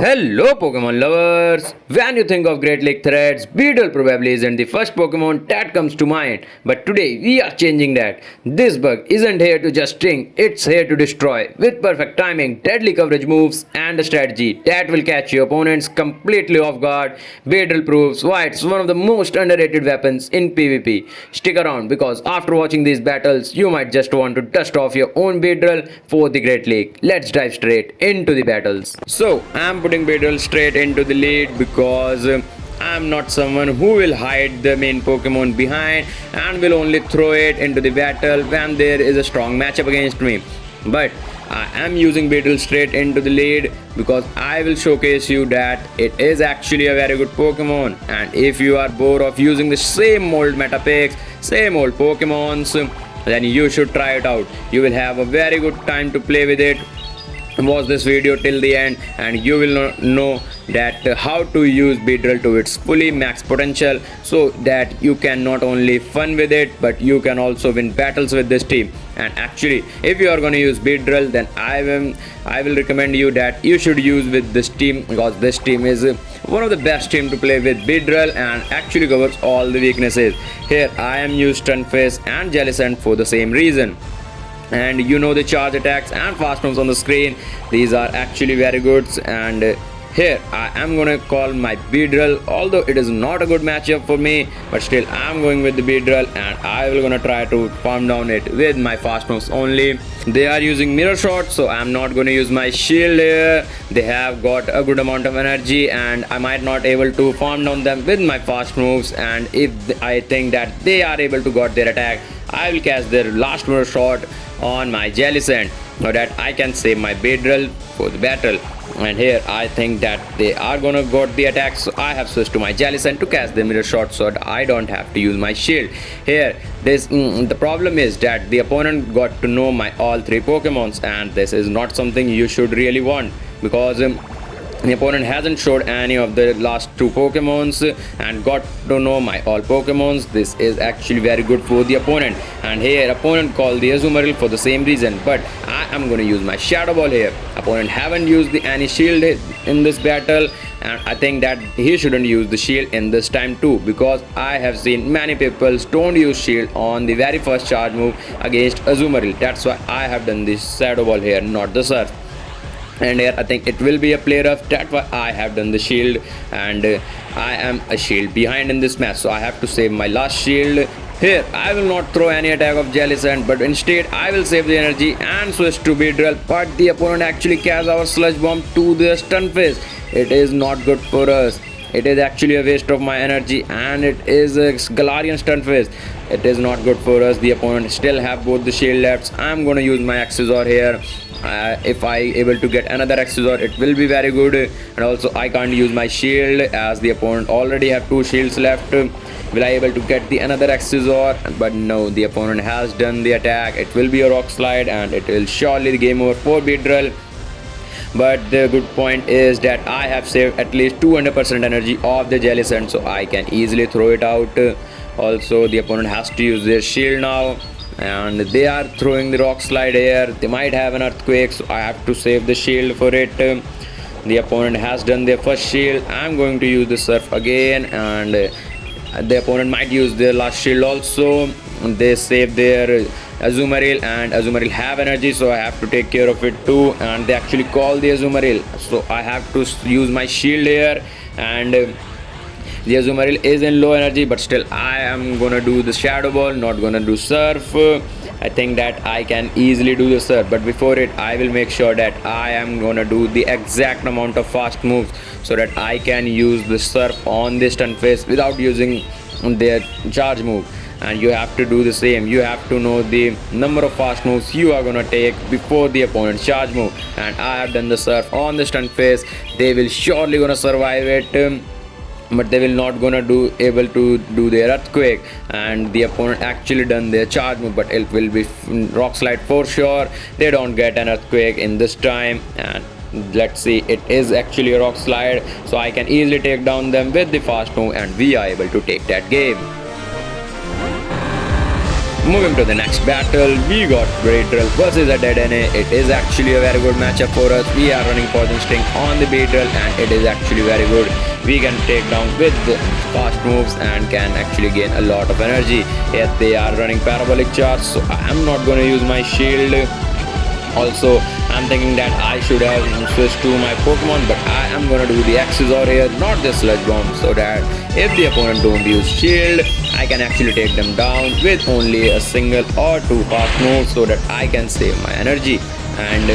Hello Pokemon lovers! When you think of Great Lake threads, Beedrill probably isn't the first Pokemon that comes to mind. But today we are changing that. This bug isn't here to just sting, it's here to destroy. With perfect timing, deadly coverage moves, and a strategy that will catch your opponents completely off guard, Beedrill proves why it's one of the most underrated weapons in PvP. Stick around because after watching these battles, you might just want to dust off your own Beedrill for the Great Lake. Let's dive straight into the battles. So, I'm putting Beedrill straight into the lead because I'm not someone who will hide the main Pokemon behind and will only throw it into the battle when there is a strong matchup against me. But I am using Beedrill straight into the lead because I will showcase you that it is actually a very good Pokemon, and if you are bored of using the same old meta picks, same old Pokemons, then you should try it out. You will have a very good time to play with it. Watch this video till the end and you will know that how to use Beedrill to its fully max potential, so that you can not only fun with it but you can also win battles with this team. And actually, if you are going to use Beedrill, then I will recommend you that you should use with this team, because this team is one of the best team to play with Beedrill and actually covers all the weaknesses. Here I am used Stunfisk and Jellicent for the same reason. And you know the charge attacks and fast moves on the screen, these are actually very good. And here I am gonna call my Beedrill, although it is not a good matchup for me, but still I'm going with the Beedrill and I will gonna try to farm down it with my fast moves only. They are using mirror shot, so I'm not gonna use my shield here. They have got a good amount of energy and I might not able to farm down them with my fast moves, and if I think that they are able to got their attack, I will cast their last mirror shot on my Jellicent so that I can save my Beedrill for the battle. And here I think that they are gonna got the attack, so I have switched to my Jellicent to cast the mirror shot so that I don't have to use my shield. Here the problem is that the opponent got to know my all three Pokemons, and this is not something you should really want, because the opponent hasn't showed any of the last two Pokemons and got to know my all Pokemons. This is actually very good for the opponent, and here opponent called the Azumarill for the same reason, but I am going to use my Shadow Ball here. Opponent haven't used any shield in this battle, and I think that he shouldn't use the shield in this time too, because I have seen many people don't use shield on the very first charge move against Azumarill. That's why I have done this Shadow Ball here, not the Surf. And here I think it will be a play rough, that's why I have done the shield, and I am a shield behind in this match, so I have to save my last shield. Here I will not throw any attack of Jellicent, but instead I will save the energy and switch to Beedrill, but the opponent actually casts our Sludge Bomb to the Stunfisk. It is not good for us. It is actually a waste of my energy, and it is a Galarian Stunfisk. It is not good for us. The opponent still have both the shield left. I am gonna use my Accessor here. If I able to get another Accessor, it will be very good. And also I can't use my shield as the opponent already have two shields left. Will I able to get the another Accessor? But no, the opponent has done the attack. It will be a Rock Slide and it will surely the game over for Beedrill. But the good point is that I have saved at least 200% energy of the Jellicent, so I can easily throw it out. Also the opponent has to use their shield now, and they are throwing the Rock Slide here. They might have an Earthquake, so I have to save the shield for it. The opponent has done their first shield. I'm going to use the Surf again, and the opponent might use their last shield also. They save their Azumarill, and Azumarill have energy, so I have to take care of it too, and they actually call the Azumarill, so I have to use my shield here. And the Azumarill is in low energy, but still I am gonna do the Shadow Ball, not gonna do Surf. I think that I can easily do the Surf, but before it I will make sure that I am gonna do the exact amount of fast moves so that I can use the Surf on this Stunfisk without using their charge move. And you have to do the same. You have to know the number of fast moves you are gonna take before the opponent's charge move, and I have done the Surf on the Stunfisk. They will surely gonna survive it, but they will not gonna able to do their Earthquake, and the opponent actually done their charge move, but it will be Rock Slide for sure. They don't get an Earthquake in this time, and let's see, it is actually a Rock Slide, so I can easily take down them with the fast move, and we are able to take that game. Moving to the next battle, we got Beedrill versus a Dead NA. It is actually a very good matchup for us. We are running Poison Sting on the Beedrill and it is actually very good. We can take down with fast moves and can actually gain a lot of energy. Yet they are running Parabolic Charge, so I am not going to use my shield. Also, I'm thinking that I should have switched to my Pokemon, but I am gonna do the Accessor here, not the Sludge Bomb, so that if the opponent don't use shield, I can actually take them down with only a single or two fast moves, so that I can save my energy. And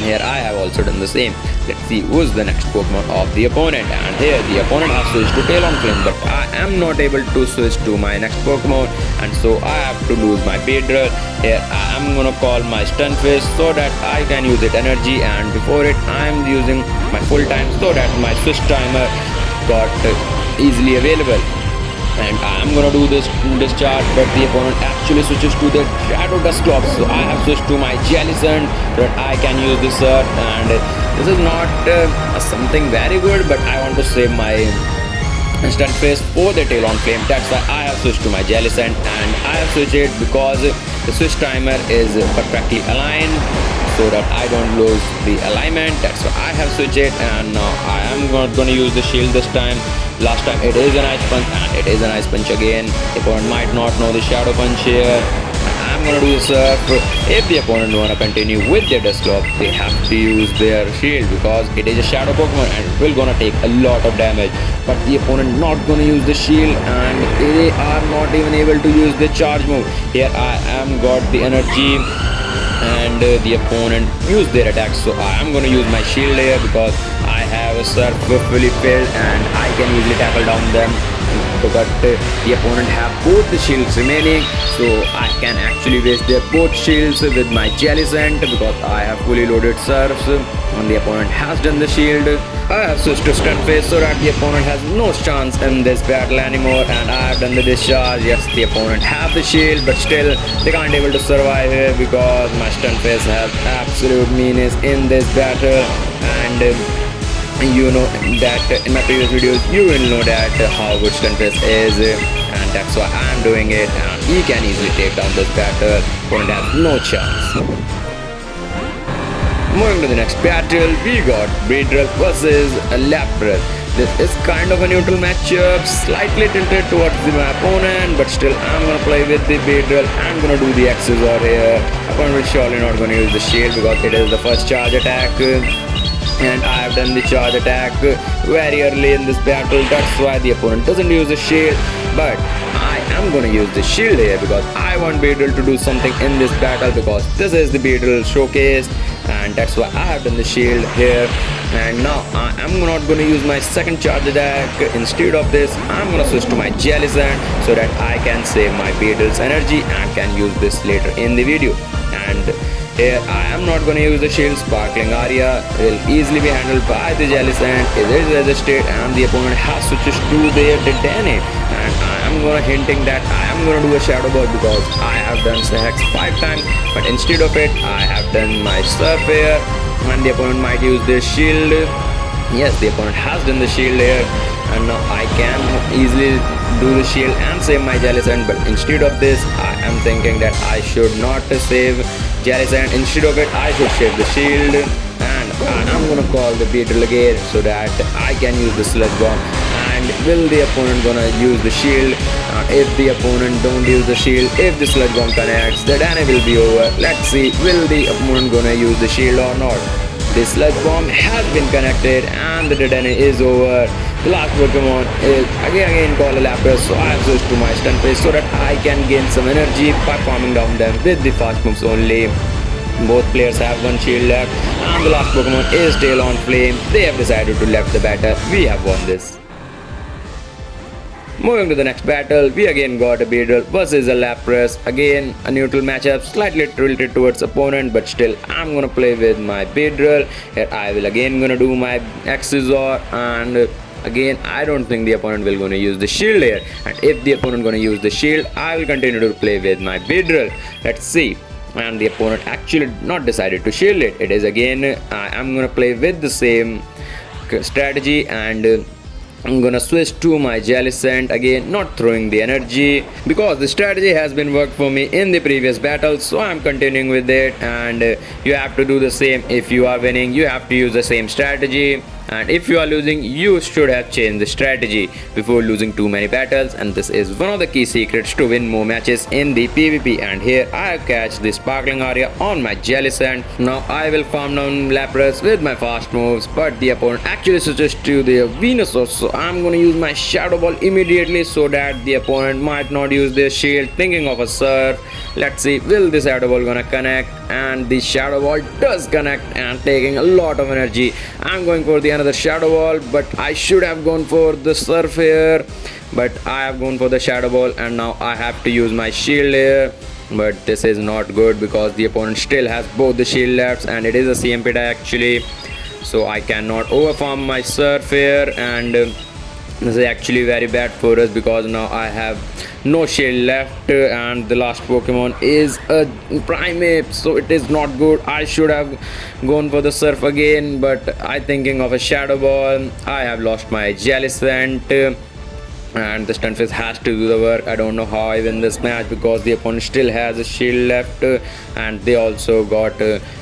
here I have also done the same. Let's see who's the next Pokemon of the opponent. And here the opponent has switched to Talonflame, but I am not able to switch to my next Pokemon, and so I have to lose my Beedrill. Here I am gonna call my Stunfisk so that I can use it energy, and before it I am using my full time so that my switch timer got easily available. And I am gonna do this discharge, but the opponent actually switches to the Shadow Dusclops, so I have switched to my Jellicent so that I can use this Surf. And this is not something very good, but I want to save my Stunfisk for the Talonflame. That's why I have switched to my Jellicent, and I have switched it because the switch timer is perfectly aligned, so that I don't lose the alignment. That's why I have switched it, and now I am not going to use the shield this time. Last time it is an Ice Punch, and it is an Ice Punch again. The opponent might not know the Shadow Punch here. I'm going to do the Surf. If the opponent want to continue with their Dusclops, they have to use their shield because it is a Shadow Pokemon and it will going to take a lot of damage. But the opponent not going to use the shield, and they are not even able to use the charge move. Here I am got the energy, and the opponent used their attack, so I am going to use my shield here because I have a Surf fully filled and I can easily tackle down them. But the opponent have both the shields remaining, so I can actually waste their both shields with my Jellicent because I have fully loaded Surfs and the opponent has done the shield. I have switched to Stunfisk so that the opponent has no chance in this battle anymore, and I have done the discharge. Yes, the opponent have the shield, but still they can't able to survive here because my Stunfisk has absolute meanness in this battle. And you know that in my previous videos you will know that how good Stunfisk is, and that's why I am doing it, and he can easily take down this battle. Opponent has no chance. Moving to the next battle, we got Beedrill versus a Lapras. This is kind of a neutral matchup, slightly tilted towards my opponent, but still I'm gonna play with the Beedrill. I'm gonna do the Accessor here. Opponent will surely not gonna use the shield because it is the first charge attack, and I have done the charge attack very early in this battle. That's why the opponent doesn't use the shield, but I am gonna use the shield here because I want Beedrill to do something in this battle because this is the Beedrill showcase, and that's why I have done the shield here. And now I am not gonna use my second charge attack. Instead of this, I'm gonna switch to my Jellicent so that I can save my Beedrill's energy and can use this later in the video. And here I am not gonna use the shield. Sparkling Aria will easily be handled by the Jellicent. It is resisted and the opponent has switches to their Dedenne. And I am gonna hinting that I am gonna do a Shadow Ball because I have done Hex 5 times, but instead of it I have done my Surf here, and the opponent might use their shield. Yes, the opponent has done the shield here, and now I can easily do the shield and save my Jellicent, but instead of this I am thinking that I should not save Jellicent. Instead of it I should save the shield, and I'm gonna call the Beedrill again so that I can use the Sludge Bomb. And will the opponent gonna use the shield? If the opponent don't use the shield, if the Sludge Bomb connects, the Dedenne will be over. Let's see, will the opponent gonna use the shield or not? The Sludge Bomb has been connected and the Dedenne is over. The last Pokemon is again called a Lapras, so I have switched to my Stunfisk so that I can gain some energy by farming down them with the fast moves only. Both players have one shield left, and the last Pokemon is Talonflame. They have decided to left the battle. We have won this. Moving to the next battle, we again got a Beedrill versus a Lapras. Again, a neutral matchup, slightly tilted towards opponent, but still I'm gonna play with my Beedrill. Here I will again gonna do my Accessor, and again I don't think the opponent will gonna use the shield here. And if the opponent gonna use the shield, I will continue to play with my Beedrill. Let's see. And the opponent actually not decided to shield it. It is again I am gonna play with the same strategy, and I'm gonna switch to my Jellicent again, not throwing the energy because the strategy has been worked for me in the previous battle, so I'm continuing with it. And you have to do the same. If you are winning, you have to use the same strategy, and if you are losing, you should have changed the strategy before losing too many battles. And this is one of the key secrets to win more matches in the PvP. And here I have catch the sparkling area on my Jellicent. Now I will farm down Lapras with my fast moves, but the opponent actually switches to the Venusaur, so I'm gonna use my Shadow Ball immediately so that the opponent might not use their shield, thinking of a Surf. Let's see, will the Shadow Ball gonna connect? And the Shadow Ball does connect and taking a lot of energy. I'm going for the another Shadow Ball, but I should have gone for the Surf here, but I have gone for the Shadow Ball, and now I have to use my shield here. But this is not good because the opponent still has both the shield left, and it is a CMP die actually, so I cannot overfarm my Surf here. And this is actually very bad for us because now I have no shield left, and the last Pokemon is a Primeape, so it is not good. I should have gone for the Surf again, but I thinking of a Shadow Ball. I have lost my Jellicent, and the Stunfisk has to do the work. I don't know how I win this match because the opponent still has a shield left, and they also got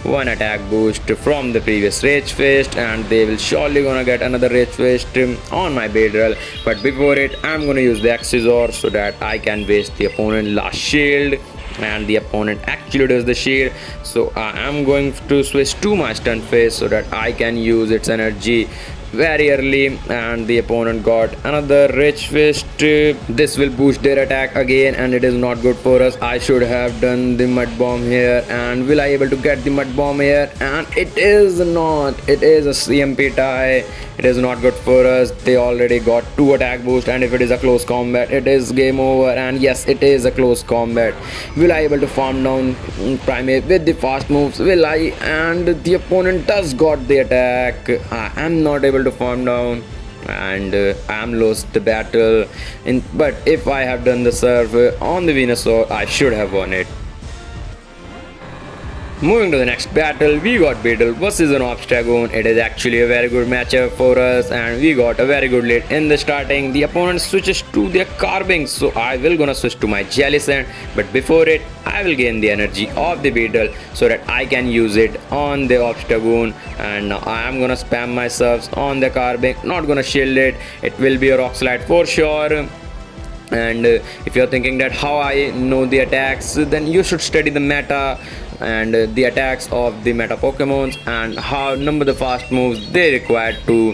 one attack boost from the previous Rage Fist, and they will surely gonna get another Rage Fist on my Beedrill. But before it, I'm gonna use the Accessor so that I can waste the opponent last shield, and the opponent actually does the shield, so I am going to switch to my Stunfisk so that I can use its energy very early. And the opponent got another Rage Fist. This will boost their attack again, and it is not good for us. I should have done the Mud Bomb here, and will I able to get the Mud Bomb here? And it is not. It is a CMP tie. It is not good for us. They already got 2 attack boost, and if it is a close combat, it is game over. And yes, it is a close combat. Will I able to farm down Primeape with the fast moves? Will I? And the opponent does got the attack. I am not able to farm down, and I am lost the battle. But if I have done the Surf on the Venusaur, I should have won it. Moving to the next battle, we got Beedrill versus an Obstagoon. It is actually a very good matchup for us, and we got a very good lead in the starting. The opponent switches to their Carbink, so I will gonna switch to my Jellicent. But before it, I will gain the energy of the Beedrill so that I can use it on the Obstagoon. And now I am gonna spam my Surfs on the Carbink, not gonna shield it. It will be a Rock Slide for sure. And if you're thinking that how I know the attacks, then you should study the meta and the attacks of the meta Pokemons and how number the fast moves they require to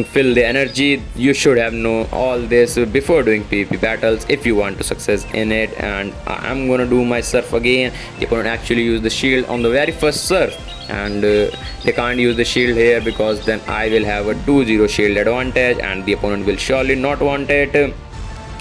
fill the energy. You should have known all this before doing PvP battles if you want to success in it. And I'm gonna do my Surf again. The opponent actually use the shield on the very first Surf, and they can't use the shield here because then I will have a 2-0 shield advantage, and the opponent will surely not want it.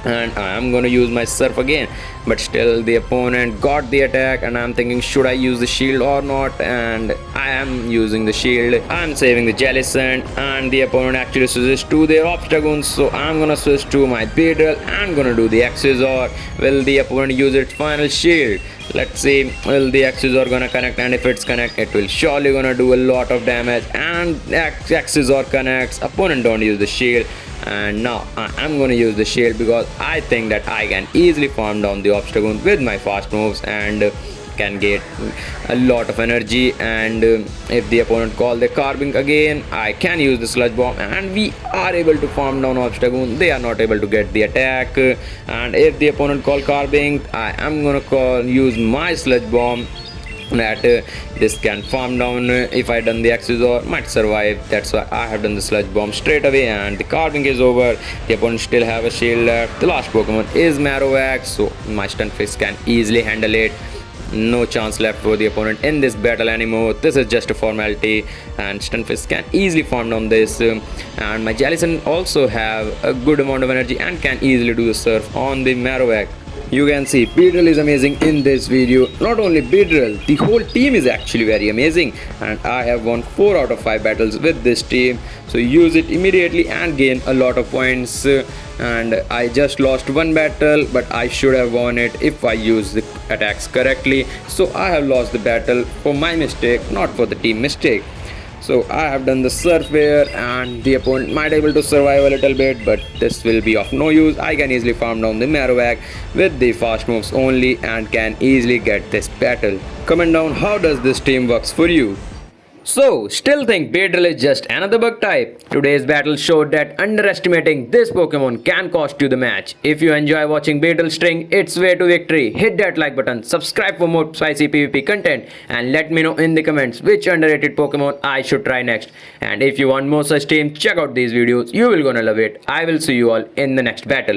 And I am going to use my Surf again, but still the opponent got the attack, and I'm thinking should I use the shield or not, and I am using the shield. I'm saving the Jellicent, and the opponent actually switches to their Obstagoon, so I'm gonna switch to my Beedrill and gonna do the Accessor. Will the opponent use its final shield? Let's see, will the Accessor gonna connect? And if it's connect, it will surely gonna do a lot of damage, and Accessor connects. Opponent don't use the shield, and now I'm gonna use the shield because I think that I can easily farm down the Obstagoon with my fast moves and can get a lot of energy. And if the opponent call the Carbink again, I can use the Sludge Bomb, and we are able to farm down Obstagoon. They are not able to get the attack. And if the opponent call Carbink, I am gonna use my Sludge Bomb, that this can farm down. If I done the Accessor, might survive. That's why I have done the Sludge Bomb straight away, and the Carbink is over. The opponent still have a shield left. The last Pokemon is Marowak, so my Stunfisk can easily handle it. No chance left for the opponent in this battle anymore. This is just a formality, and Stunfisk can easily farm down this. And my Jellicent also have a good amount of energy and can easily do the Surf on the Marowak. You can see Beedrill is amazing in this video. Not only Beedrill, the whole team is actually very amazing, and I have won 4 out of 5 battles with this team. So use it immediately and gain a lot of points. And I just lost 1 battle, but I should have won it if I used the attacks correctly. So I have lost the battle for my mistake, not for the team mistake. So I have done the surveyor and the opponent might able to survive a little bit, but this will be of no use. I can easily farm down the Marowak with the fast moves only and can easily get this battle. Comment down how does this team works for you. So, still think Beedrill is just another bug type? Today's battle showed that underestimating this Pokemon can cost you the match. If you enjoy watching Beedrill string its way to victory, hit that like button, subscribe for more spicy PvP content, and let me know in the comments which underrated Pokemon I should try next. And if you want more such teams, check out these videos, you will gonna love it. I will see you all in the next battle.